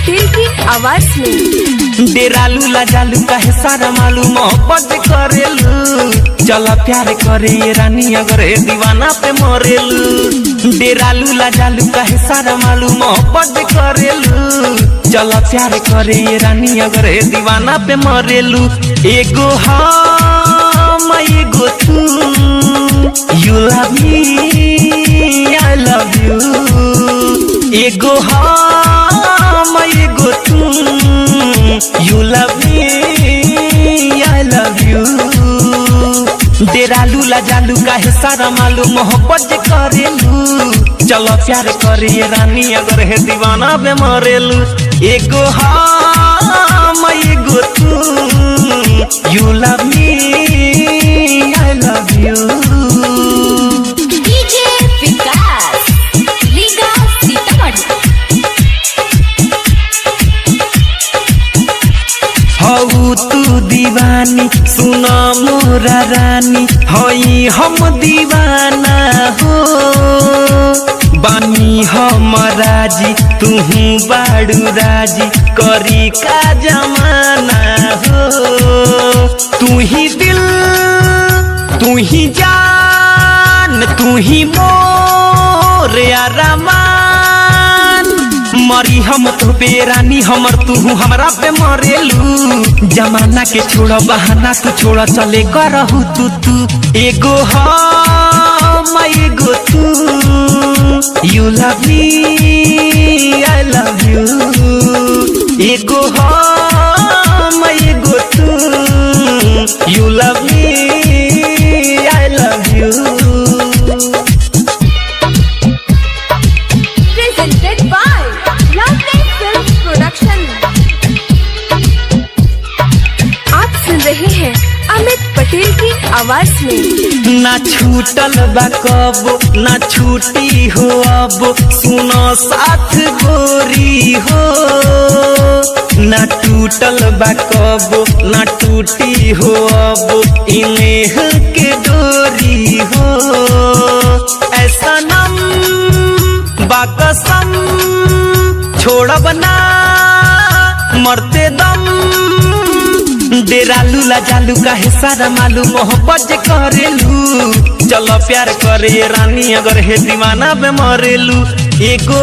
पटेल की आवाज में। डेरालू लाजालू काहे सारा मालूम मोहब्बत करेलू, चला प्यार करे ये रानी अगर दीवाना पे मरेलू। डेरालू लाजालू काहे सारा मालूम मोहब्बत करेलू, चला प्यार करे ये रानी अगर दीवाना पे मरेलू। एगो हम एगो तू, you love me I love you. एगो हम एगो तू, you love me I love you. डेरालू लाजालू काहे सारा मालूम मोहब्बत करेलू, चलो प्यार करे ये रानी अगर है दीवाना पे मरेलू। एगो हम एगो तू, you love me I love you. DJ Vikas लीगा सीतामढ़ी। हऊ तू दीवानी सुना मोरा रानी, हई हम दीवाना हो। बानी हम राजी तुहू बाड़ू राजी, करी का जमाना हो। तू ही दिल तू ही जान तू ही मोर अरमान, मरी हम तो बेरानी हमर तू हमरा पे मरेलू। जमाना के छोड़ा बहाना तू छोड़ा चले करहू तू। एगो हम एगो तू, you love me I love you. एगो हम एगो तू, you love me I love you. Presented by Lovely Films Production। आप सुन रहे हैं अमित पटेल की आवाज में। ना छूटल बा कब ना छूटी हो अब, सुनो साथ गोरी हो। ना टूटल बा कब ना टूटी हो अब, इनेह के डोरी हो। ऐसा नम बाकसम छोड़ब ना मरते दम। डेरालू लाजालू काहे सारा मालूम मोहब्बत करेलू, चलो प्यार करे रानी अगर है दीवाना पे मरेलू। एगो